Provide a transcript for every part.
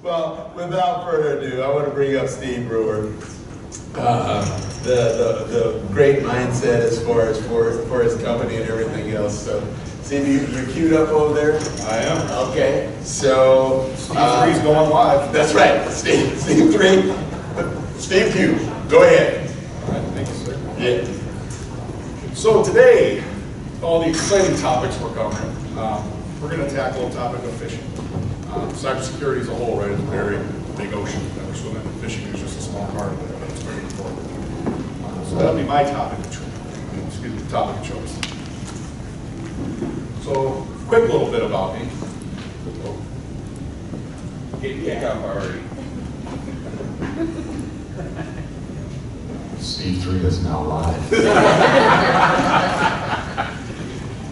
Well, without further ado, I want to bring up Steve Brewer. The great mindset as far as for his company and everything else. So, Steve, you're queued up over there? I am. Okay. So Steve 3's going live. That's right. Steve 3. Steve Q. Go ahead. All right, thank you, sir. Yeah. So today, all the exciting topics we're covering, we're going to tackle the topic of fishing. Cybersecurity as a whole, right, is a very big ocean that we're swimming in. Fishing is just a small part of it, but it's very important. So that'll be my topic of choice. So, quick little bit about me. Kick off already. Steve 3 is now live.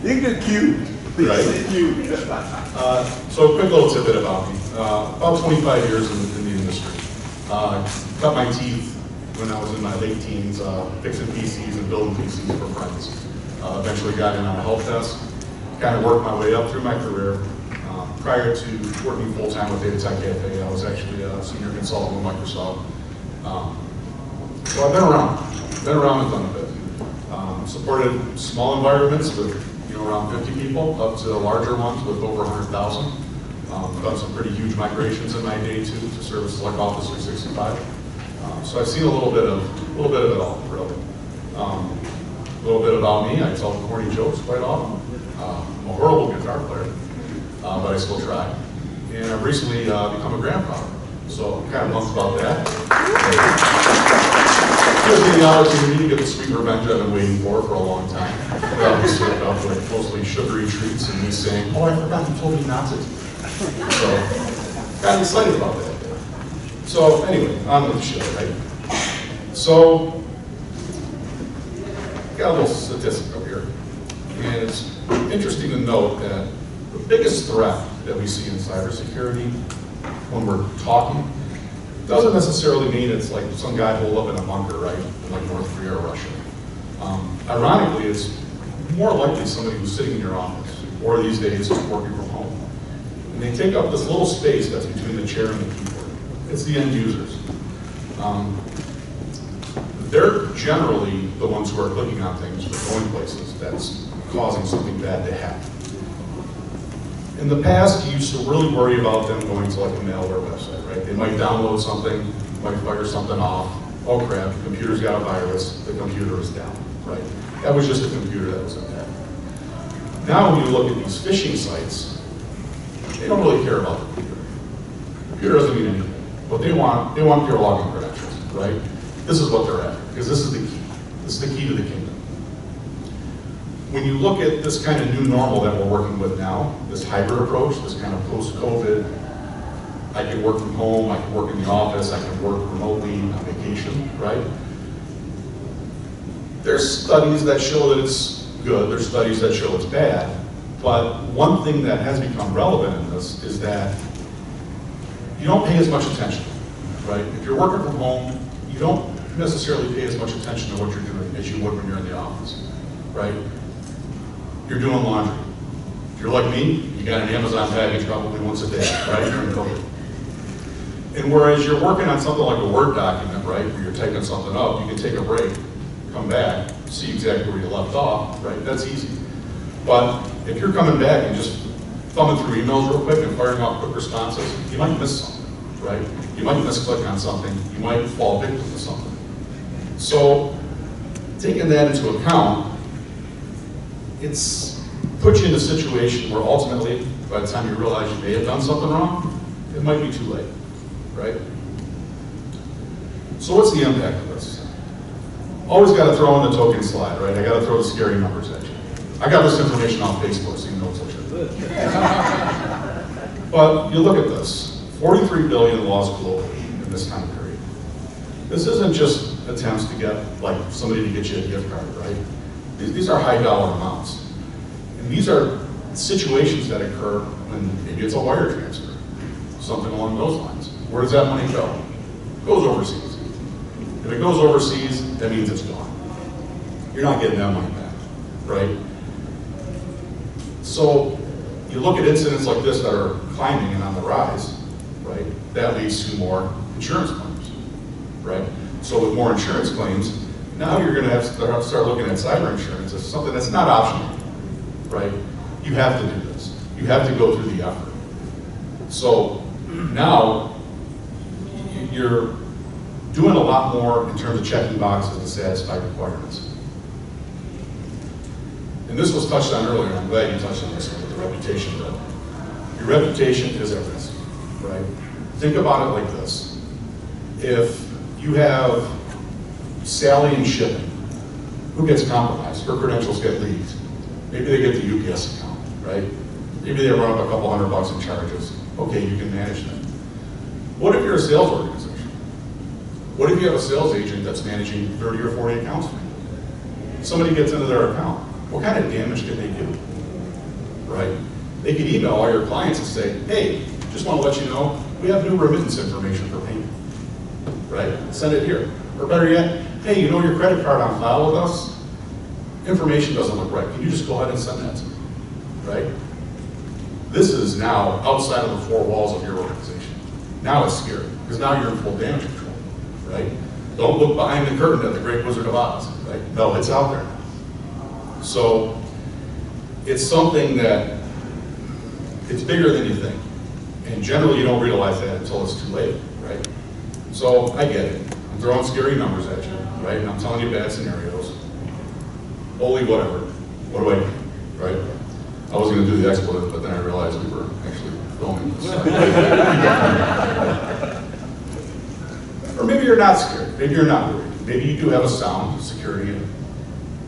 You can get cute. Right. So a quick little tidbit about me. About 25 years in the industry. Cut my teeth when I was in my late teens, fixing PCs and building PCs for friends. Eventually got in on a help desk. Kind of worked my way up through my career. Prior to working full-time with Data Tech Cafe, I was actually a senior consultant with Microsoft. So I've been around and done a bit. Supported small environments with around 50 people, up to larger ones with over 100,000. Done some pretty huge migrations in my day too, to services like Office 365. So I've seen a little bit of it all, really. A little bit about me, I tell corny jokes quite often. I'm a horrible guitar player, but I still try. And I've recently become a grandfather, so I'm kind of pumped about that. Gives me the opportunity to get the sweet revenge I've been waiting for a long time. I'll be served up with mostly sugary treats and me saying, "Oh, I forgot you told me not to." So, kind of excited about that. So, anyway, on with the show, right? So, got a little statistic up here. And it's interesting to note that the biggest threat that we see in cybersecurity when we're talking doesn't necessarily mean it's like some guy holed up in a bunker, right, in like North Korea or Russia. Ironically, it's more likely somebody who's sitting in your office, or these days working from home. And they take up this little space that's between the chair and the keyboard. It's the end users. They're generally the ones who are clicking on things or going places that's causing something bad to happen. In the past, you used to really worry about them going to like a malware website, right? They might download something, might fire something off. Oh crap, the computer's got a virus, the computer is down, right? That was just a computer that was impacted. Now when you look at these phishing sites, they don't really care about the computer. The computer doesn't mean anything. What they want your login credentials, right? This is what they're after, because this is the key. This is the key to the kingdom. When you look at this kind of new normal that we're working with now, this hybrid approach, this kind of post-COVID, I can work from home, I can work in the office, I can work remotely on vacation, right? There's studies that show that it's good, there's studies that show it's bad, but one thing that has become relevant in this is that you don't pay as much attention, right? If you're working from home, you don't necessarily pay as much attention to what you're doing as you would when you're in the office, right? You're doing laundry. If you're like me, you got an Amazon package probably once a day, right? During COVID. And whereas you're working on something like a Word document, right, where you're typing something up, you can take a break, come back, see exactly where you left off, right? That's easy. But if you're coming back and just thumbing through emails real quick and firing off quick responses, you might miss something, right? You might misclick on something, you might fall victim to something. So, taking that into account, it's put you in a situation where ultimately, by the time you realize you may have done something wrong, it might be too late, right? So what's the impact of this? Always got to throw in the token slide, right? I got to throw the scary numbers at you. I got this information on Facebook, so you know it's legit. But you look at this, 43 billion lost globally in this time period. This isn't just attempts to get, like, somebody to get you a gift card, right? These are high dollar amounts. And these are situations that occur when maybe it's a wire transfer, something along those lines. Where does that money go? It goes overseas. If it goes overseas, that means it's gone. You're not getting that money back, right? So you look at incidents like this that are climbing and on the rise, right? right? That leads to more insurance claims, right? So with more insurance claims, now you're going to have to start looking at cyber insurance as something that's not optional, right? You have to do this. You have to go through the effort. So now you're doing a lot more in terms of checking boxes to satisfy requirements. And this was touched on earlier, and I'm glad you touched on this with the reputation bit. Your reputation is at risk, right? Think about it like this. If you have Sally in shipping, who gets compromised? Her credentials get leaked. Maybe they get the UPS account, right? Maybe they run up a couple $100 in charges. Okay, you can manage that. What if you're a sales organization? What if you have a sales agent that's managing 30 or 40 accounts for you? Somebody gets into their account. What kind of damage can they do? Right? They could email all your clients and say, hey, just want to let you know, we have new remittance information for payment. Right? Send it here. Or better yet, hey, you know your credit card on file with us? Information doesn't look right. Can you just go ahead and send that to me? Right? This is now outside of the four walls of your organization. Now it's scary, because now you're in full damage control. Right? Don't look behind the curtain at the Great Wizard of Oz. Right? No, it's out there now. So it's something that it's bigger than you think. And generally you don't realize that until it's too late, right? So I get it. I'm throwing scary numbers at you, right? And I'm telling you bad scenarios. Holy whatever. What do I do, right? I was going to do the expletive, but then I realized we were actually filming this. Or maybe you're not scared. Maybe you're not worried. Maybe you do have a sound security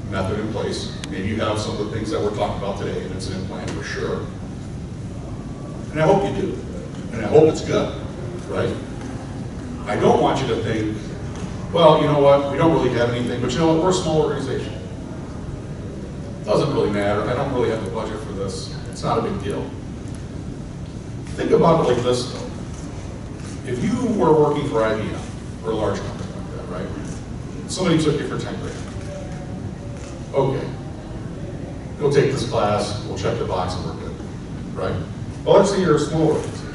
method in place. Maybe you have some of the things that we're talking about today, an incident plan for sure. And I hope you do. And I hope it's good, right? I don't want you to think, well, you know what, we don't really have anything, but you know what, we're a small organization. Doesn't really matter. I don't really have the budget for this. It's not a big deal. Think about it like this, though. If you were working for IBM, or a large company like that, right? Somebody took you for 10 grand. Okay. Go take this class, we'll check the box and we're good, right? Well, let's say you're a small organization.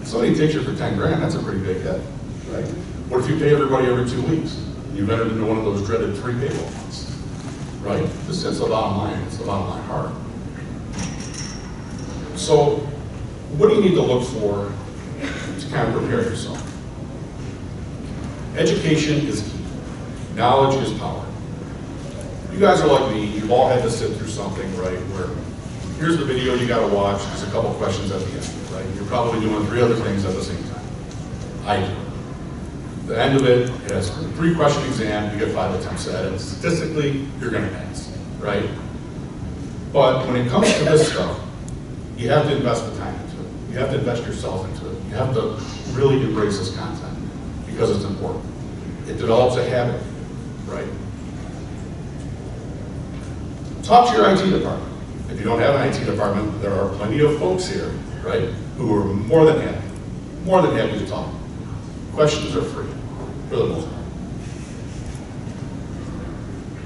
If somebody takes you for 10 grand, that's a pretty big hit, right? What if you pay everybody every 2 weeks? You've entered into one of those dreaded 3 payroll months, right? This is the bottom line, it's the bottom line hard. So, what do you need to look for to kind of prepare yourself? Education is key. Knowledge is power. You guys are like me, you've all had to sit through something, right, where here's the video you gotta watch, there's a couple questions at the end, right? You're probably doing 3 other things at the same time. I do. The end of it, it has a 3-question exam, you get 5 attempts at it. Statistically, you're gonna pass, right? But when it comes to this stuff, you have to invest the time into it. You have to invest yourself into it. You have to really embrace this content because it's important. It develops a habit, right? Talk to your IT department. If you don't have an IT department, there are plenty of folks here, right, who are more than happy to talk. Questions are free, for the most part.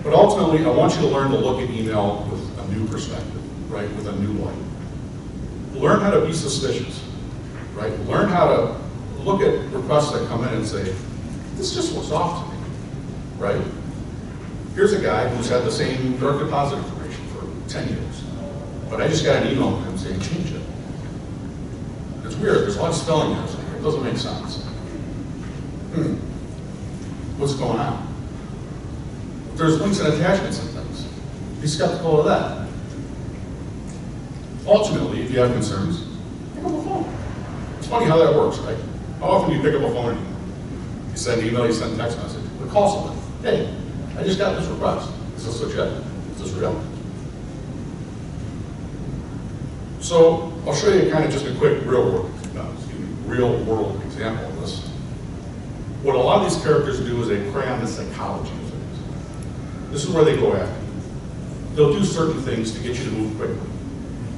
But ultimately, I want you to learn to look at email with a new perspective, right, with a new light. Learn how to be suspicious, right? Learn how to look at requests that come in and say, this just looks off to me, right? Here's a guy who's had the same direct deposit information for 10 years, but I just got an email from him saying, change it. It's weird, there's a lot of spelling errors in here, it doesn't make sense. What's going on? There's links and attachments and things. Be skeptical of that. Ultimately, if you have concerns, pick up a phone. It's funny how that works, right? How often do you pick up a phone anymore? You send an email, you send a text message, but call someone. Hey, I just got this request. Is this legit? Is this real? So I'll show you kind of just a quick real world example of this. What a lot of these characters do is they prey on the psychology of things. This is where they go after you. They'll do certain things to get you to move quickly.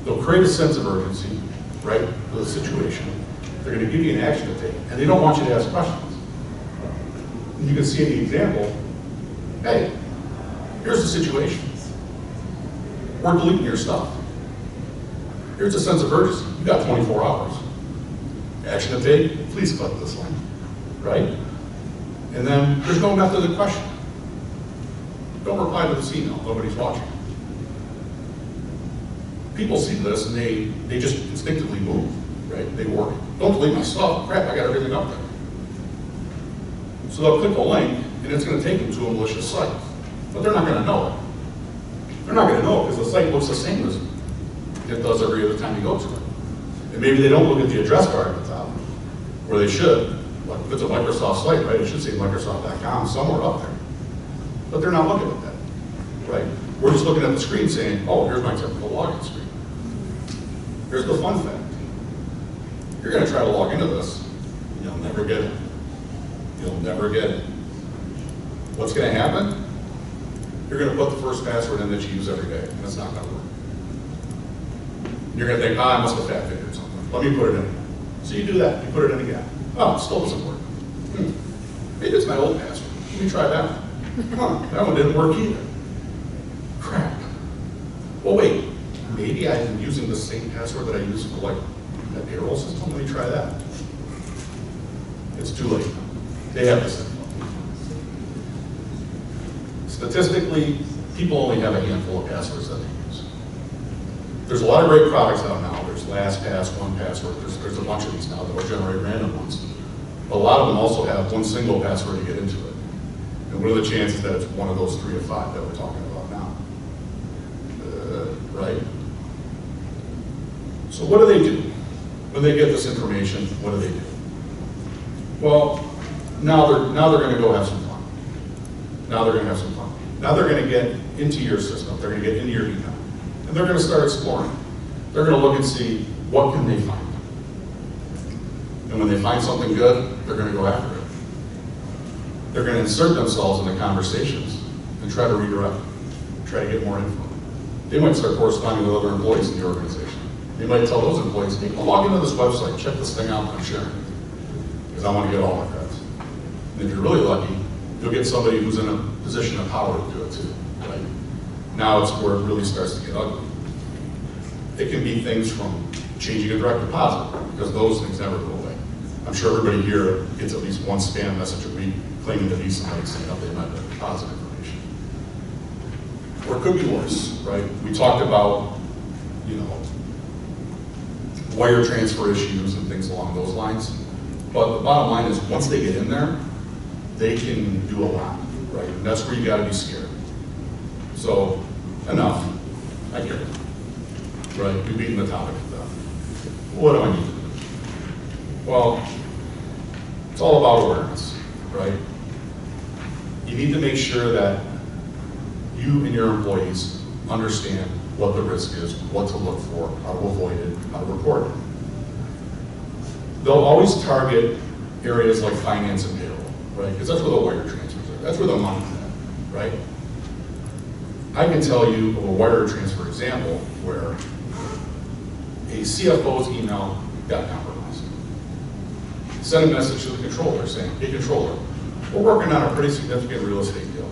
They'll create a sense of urgency, right, for the situation. They're going to give you an action to take, and they don't want you to ask questions. And you can see in the example, hey, here's the situation. We're deleting your stuff. Here's a sense of urgency. You got 24 hours. Action to take, please click this link, right? And then there's no method of question. Don't reply to this email, nobody's watching. People see this and they just instinctively move, right? They worry. Don't delete my stuff, crap, I got everything up there. So they'll click a link and it's going to take them to a malicious site. But they're not going to know it. They're not going to know it because the site looks the same as it does every other time you go to it. And maybe they don't look at the address bar at the top, where they should. Like if it's a Microsoft site, right, it should say Microsoft.com somewhere up there. But they're not looking at that, right? We're just looking at the screen saying, oh, here's my typical login screen. Here's the fun fact. You're going to try to log into this, you'll never get it. You'll never get it. What's going to happen? You're going to put the first password in that you use every day, and it's not going to work. You're going to think, I must have fat fingered something. Let me put it in. So you do that, you put it in again. Oh, it still doesn't work. Maybe it's my old password. Let me try that one. Huh, that one didn't work either. Crap. Well, wait, maybe I've been using the same password that I used for like the payroll system. Let me try that. It's too late. They have this info. Statistically, people only have a handful of passwords that they use. There's a lot of great products out now. There's LastPass, 1Password. There's a bunch of these now that will generate random ones. But a lot of them also have one single password to get into it. And what are the chances that it's one of those 3 or 5 that we're talking about now? Right? So what do? When they get this information, what do? Well, now they're going to go have some fun. Now they're going to have some fun. Now they're going to get into your system. They're going to get into your email. And they're going to start exploring. They're going to look and see, what can they find? And when they find something good, they're going to go after it. They're going to insert themselves into conversations and try to redirect, try to get more info. They might start corresponding with other employees in the organization. They might tell those employees, hey, log into this website, check this thing out that I'm sharing, because I want to get all my credits. And if you're really lucky, you'll get somebody who's in a position of power to do it too. Right? Now it's where it really starts to get ugly. It can be things from changing a direct deposit, because those things never go away. I'm sure everybody here gets at least one spam message a week claiming to be somebody saying, oh, they might have deposit information. Or it could be worse, right? We talked about, wire transfer issues and things along those lines. But the bottom line is, once they get in there, they can do a lot, right? And that's where you gotta be scared. So, enough. I get it. Right, we've beaten the topic of that. What do I need to do? Well, it's all about awareness, right? You need to make sure that you and your employees understand what the risk is, what to look for, how to avoid it, how to report it. They'll always target areas like finance and payroll, right? Because that's where the wire transfers are. That's where the money's at, right? I can tell you of a wire transfer example where a CFO's email got compromised. Sent a message to the controller saying, hey controller, we're working on a pretty significant real estate deal.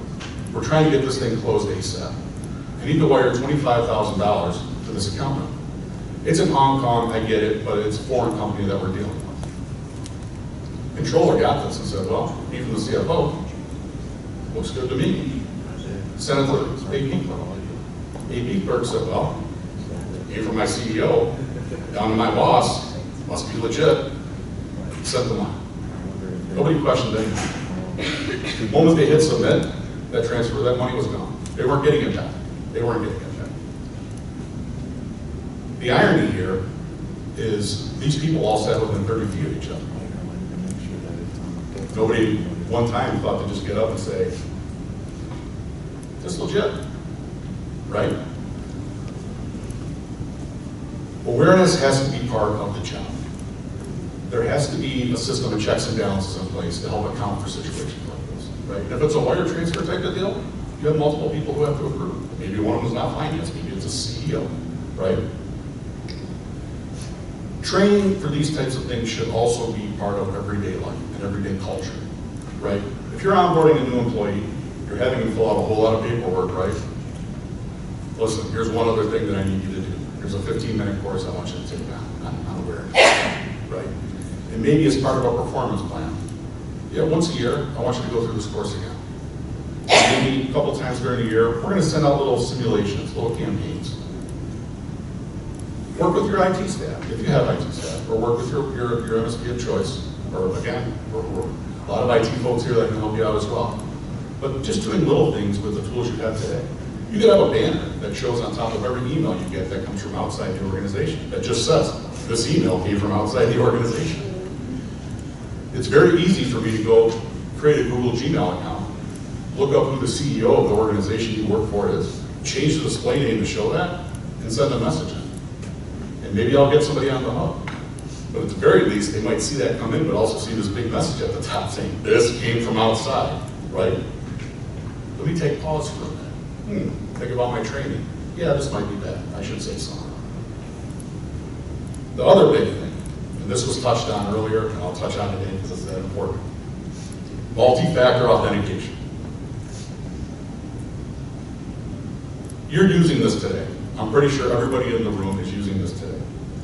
We're trying to get this thing closed ASAP. I need to wire $25,000 to this account number. It's in Hong Kong, I get it, but it's a foreign company that we're dealing with. Controller got this and said, well, me from the CFO, looks good to me. Sent it to AP clerk. AP clerk said, well, came from my CEO, down to my boss, must be legit. Sent them on. Nobody questioned anything. The moment they hit submit, that transfer, that money was gone. They weren't getting it back. They weren't getting it back. The irony here is these people all sat within 30 feet of each other. Nobody one time thought to just get up and say, is this legit? Right? Awareness has to be part of the job. There has to be a system of checks and balances in place to help account for situations like this, right? And if it's a wire transfer type of deal, you have multiple people who have to approve. Maybe one of them is not finance, maybe it's a CEO, right? Training for these types of things should also be part of everyday life and everyday culture, right? If you're onboarding a new employee, you're having them fill out a whole lot of paperwork, right? Listen, here's one other thing that I need you to do. Here's a 15-minute course I want you to take on awareness, right? And maybe as part of a performance plan, yeah, once a year, I want you to go through this course again. Maybe a couple times during the year, we're going to send out little simulations, little campaigns. Work with your IT staff, if you have IT staff, or work with your MSP of choice, or again, we're a lot of IT folks here that can help you out as well. But just doing little things with the tools you have today. You could have a banner that shows on top of every email you get that comes from outside the organization that just says, this email came from outside the organization. It's very easy for me to go create a Google Gmail account, look up who the CEO of the organization you work for is, change the display name to show that, and send a message in. And maybe I'll get somebody on the hook. But at the very least, they might see that come in, but also see this big message at the top saying, this came from outside, right? Let me take pause for a minute. Think about my training. Yeah, this might be bad. I should say something. The other big thing, and this was touched on earlier, and I'll touch on it again because it's that important. Multi-factor authentication. You're using this today. I'm pretty sure everybody in the room is using this today.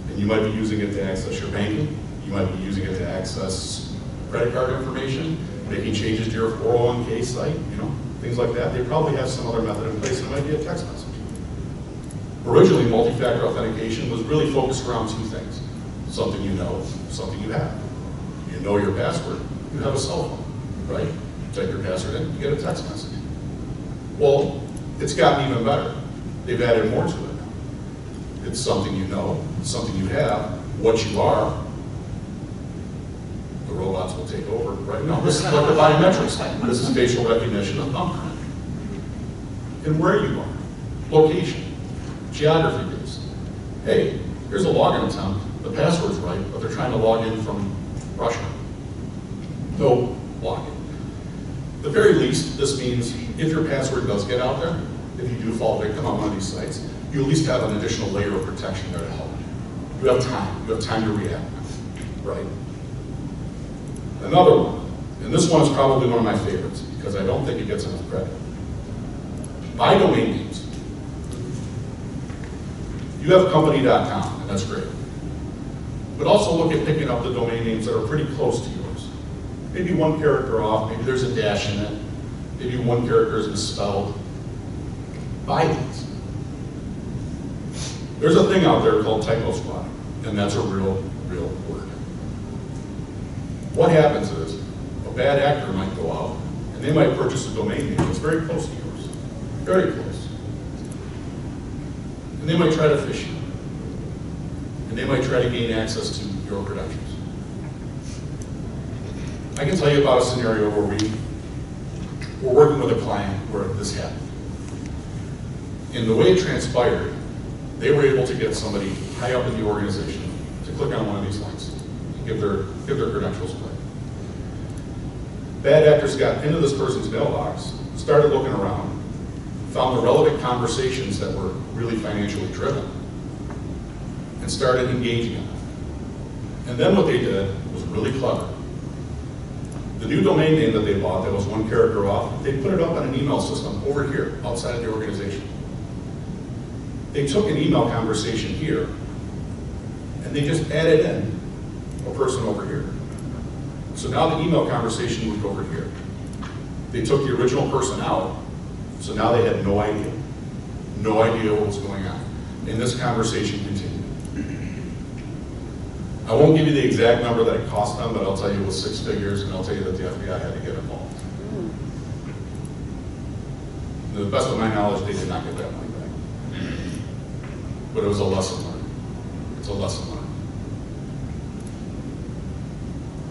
And you might be using it to access your banking. You might be using it to access credit card information, making changes to your 401k site, things like that. They probably have some other method in place, and it might be a text message. Originally, multi-factor authentication was really focused around two things. Something you know, something you have. You know your password, you have a cell phone, right? Type your password in, you get a text message. Well, it's gotten even better. They've added more to it now. It's something you know, something you have, what you are. The robots will take over right now. This is like the biometrics thing. This is facial recognition of thumbprint. And where you are, location, geography based. Hey, here's a login attempt. The password's right, but they're trying to log in from Russia. No login. At the very least, this means if your password does get out there, if you do fall victim on one of these sites, you at least have an additional layer of protection there to help you. You have time. You have time to react, right? Another one, and this one is probably one of my favorites because I don't think it gets enough credit. Buy domain names. You have company.com, and that's great. But also look at picking up the domain names that are pretty close to yours. Maybe one character off, maybe there's a dash in it, maybe one character is misspelled. Buy these. There's a thing out there called typo squatting, and that's a real word. What happens is, a bad actor might go out, and they might purchase a domain name that's very close to yours. Very close. And they might try to phish you. And they might try to gain access to your credentials. I can tell you about a scenario where we're working with a client where this happened. And the way it transpired, they were able to get somebody high up in the organization to click on one of these links and give their credentials away. Bad actors got into this person's mailbox, started looking around, found the relevant conversations that were really financially driven, and started engaging in them. And then what they did was really clever. The new domain name that they bought that was one character off, they put it up on an email system over here, outside of the organization. They took an email conversation here, and they just added in a person over here. So now the email conversation moved over here. They took the original person out, so now they had no idea what was going on. And this conversation continued. I won't give you the exact number that it cost them, but I'll tell you it was 6 figures, and I'll tell you that the FBI had to get involved. To the best of my knowledge, they did not get that money back. But it was a lesson learned. It's a lesson learned.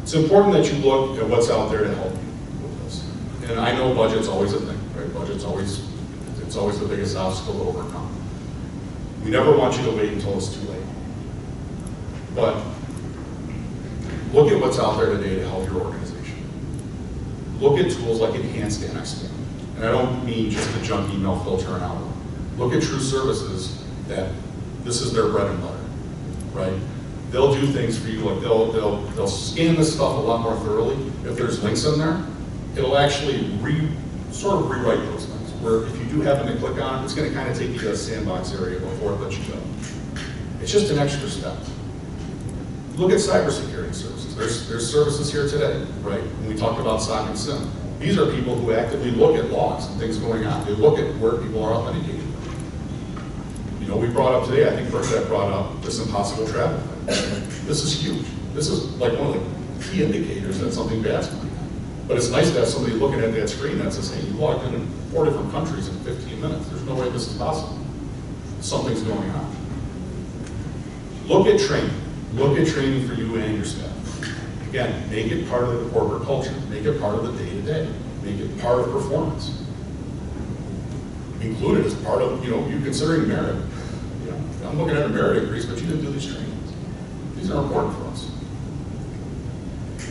It's important that you look at what's out there to help you with this. And I know budget's always a thing, right? Budget's always, it's always the biggest obstacle to overcome. We never want you to wait until it's too late. But look at what's out there today to help your organization. Look at tools like enhanced NXT. And I don't mean just the junk email filter and outlook. Look at true services that this is their bread and butter, right? They'll do things for you, like they'll scan this stuff a lot more thoroughly. If there's links in there, it'll actually sort of rewrite those links, where if you do happen to click on it, it's gonna kind of take you to a sandbox area before it lets you go. It's just an extra step. Look at cybersecurity services. There's services here today, right? When we talked about SOC and SIM. These are people who actively look at logs and things going on. They look at where people are authenticated. You know, we brought up today, I think Bernadette brought up this impossible travel thing. This is huge. This is like one of the key indicators that something bad's going on. But it's nice to have somebody looking at that screen that says, hey, you logged in 4 different countries in 15 minutes. There's no way this is possible. Something's going on. Look at training. Look at training for you and your staff. Again, make it part of the corporate culture. Make it part of the day-to-day. Make it part of performance. Include it as part of, you considering merit. You know, I'm looking at a merit increase, but you didn't do these trainings. These are important for us.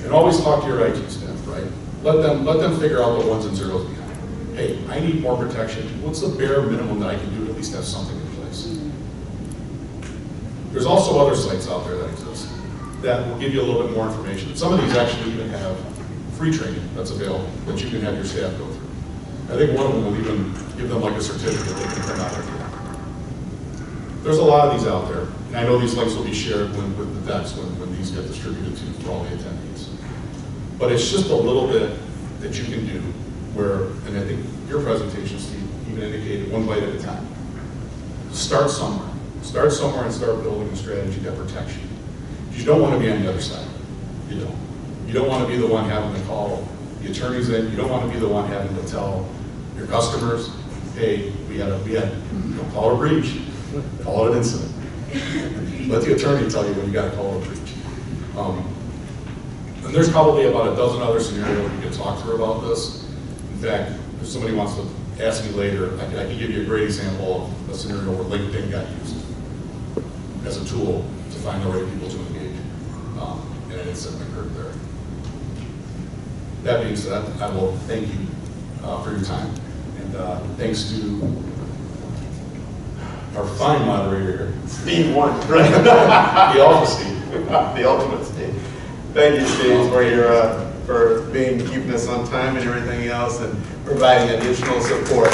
And always talk to your IT staff, right? Let them figure out the ones and zeros behind. Hey, I need more protection. What's the bare minimum that I can do to at least have something in place? There's also other sites out there that exist that will give you a little bit more information. Some of these actually even have free training that's available that you can have your staff go through. I think one of them will even give them like a certificate they can print out every day. There's a lot of these out there, and I know these links will be shared with the decks when these get distributed to for all the attendees. But it's just a little bit that you can do where, and I think your presentation, Steve, even indicated one bite at a time. Start somewhere. Start somewhere and start building a strategy that protects you. You don't want to be on the other side. You don't. You don't want to be the one having to call the attorneys in. You don't want to be the one having to tell your customers, hey, we had don't call it a breach, call it an incident. Let the attorney tell you when you got to call it a breach. And there's probably about a dozen other scenarios we could talk through about this. In fact, if somebody wants to ask me later, I can give you a great example of a scenario where LinkedIn got used as a tool to find the right people to engage. And an incident occurred there. That being said, I will thank you for your time. And thanks to our fine moderator here. Steve won, right? The Alpha Steve. The ultimate Steve. Thank you, Steve, for keeping us on time and everything else and providing additional support.